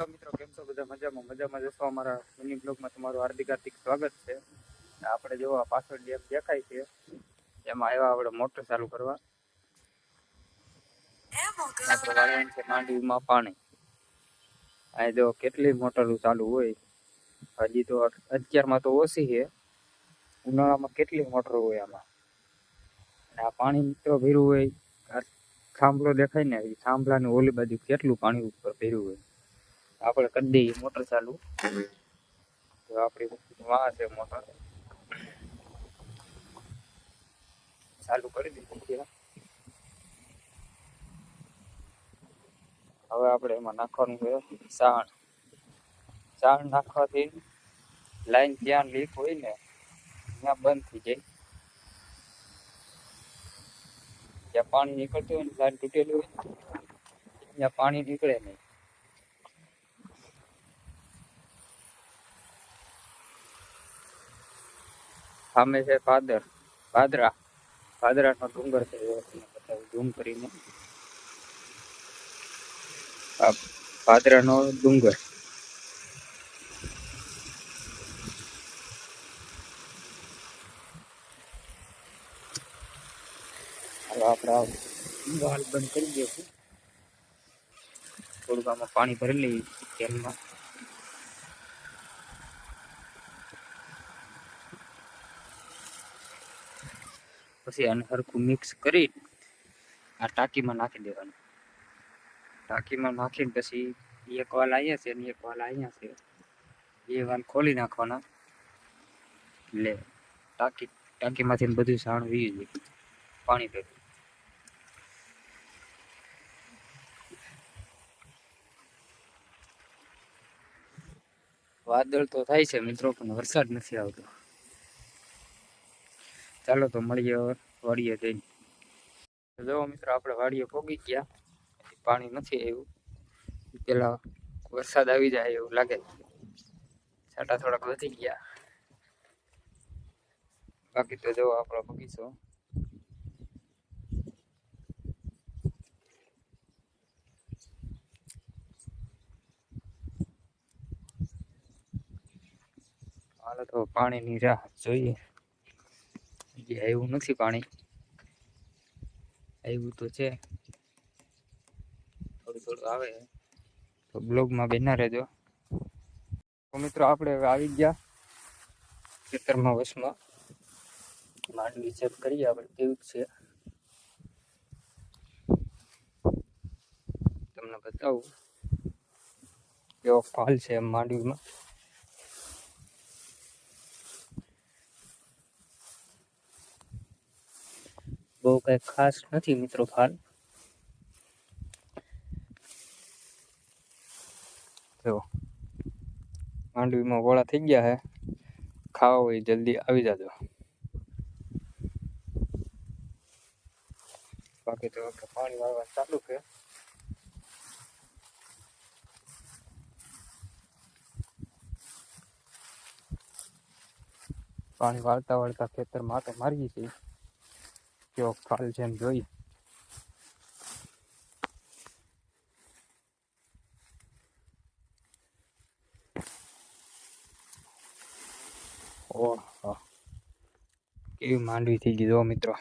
Hello મિત્રો, કેમ છો? બધા મજામાં જશો? અમારા મિની બ્લોગમાં તમારું હાર્દિક સ્વાગત છે. આપણે જો આ પાછળ ડેમ દેખાય છે એમાં આવ્યા આપણે મોટર ચાલુ કરવા. આપણે વાળવાનું છે માંડવીમાં પાણી. અહીં જો કેટલી મોટરો ચાલુ હોય. હજી તો અત્યારમાં તો ઓછી છે, ઉનાળામાં કેટલી મોટરો હોય આમાં. આ પાણી મિત્રો ભર્યું હોય, થાંભલો દેખાય ને, એ થાંભલાની ઓલી બાજુ કેટલું પાણી ઉપર ભર્યું હોય. આપણે કરી દઈએ મોટર ચાલુ. તો આપણી વાહ છે મોટર ચાલુ કરી દીધી છે. હવે આપણે એમાં નાખવાનું છે ચાણ નાખવાથી લાઈન જ્યાં લીક હોય ને ત્યાં બંધ થઈ જાય. જ્યાં પાણી નીકળતું હોય ને, લાઈન તૂટેલી હોય ત્યાં પાણી નીકળે નહીં. સામે છે ભાદરાનો ડુંગર છે. ઝૂમ કરીને આ ભાદરાનો ડુંગર. હવે આપણે વાલ બંધ કરી દઈશું. થોડુંક આમાં પાણી ભરી લઈએ કેનમાં. પછી આને સરખું મિક્સ કરી આ ટાંકીમાં નાખી દેવાનું. ટાંકીમાં નાખીને પછી એક વાલ અહીંયા છે ને એક વાલ અહીંયા છે. એ વાલ ખોલી નાખવાના. એટલે ટાંકીમાંથી બધું સાણ વી જાય પાણી ભેગું. વાદળ તો થાય છે મિત્રો, પણ વરસાદ નથી આવતો. ચાલો તો મળીએ વાડીએ જઈને. જો મિત્રો, આપણે વાડીએ પોગી ગયા. પાણી નથી આવ્યું. પેલા વરસાદ આવી જાય એવું લાગે. છાંટા થોડાક વધી ગયા. બાકી તો જો આપણો બગીચો. હાલો તો પાણીની રાહ જોઈએ. આવ્યું નથી પાણી, આવ્યું તો છે, થોડું આવે તો બ્લોગમાં બેના રહેજો. તો મિત્રો, આપણે હવે આવી ગયા ખેતરમાં વશમાં. માંડવી ચેક કરીએ આપણે કેવું છે, તમને બતાવું કેવો ફાલ છે માંડવીમાં. બહુ કઈ ખાસ નથી મિત્રો ફાલ. જો માંડવીમાં વોળા થઈ ગયા હે. ખાવા હોય જલ્દી આવી જાજો. બાકી તો પાણી વાળવા ચાલુ છે. પાણી વાળતા ખેતરમાં તો મારીએ છીએ. કેવો ફાલ છે એમ જોઈએ. ઓહો, કેવી માંડવી થઈ ગઈ જો મિત્રો.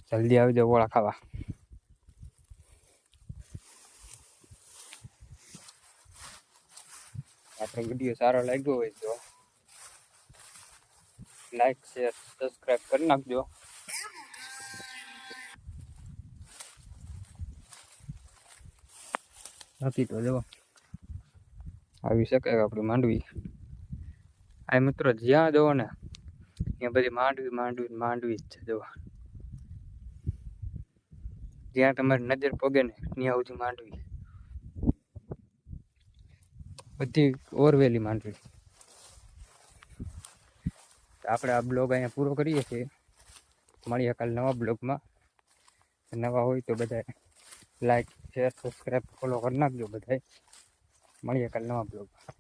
જલ્દી આવી જાવ વોળા ખાવા. આપણો વિડીયો સારો લાગ્યો હોય તો લાઈક શેર સબસ્ક્રાઈબ કરી નાખજો. બાકી તો જો આવી શકે આપણી માંડવી. આ મિત્રો જ્યાં જવો ને ત્યાં બધી માંડવી જ છે. જોવા જ્યાં તમારી નજર પગે ને ત્યાં સુધી માંડવી. બધી ઓરવેલી માંડવી. આપણે આ બ્લોગ અહીંયા પૂરો કરીએ છીએ. મળીએ કાલે નવા બ્લોગમાં. નવા હોય તો બધા લાઈક શેર સબસ્ક્રાઈબ ફોલો કરી નાખજો બધાય. મળીએ કાલે નવા બ્લોગમાં.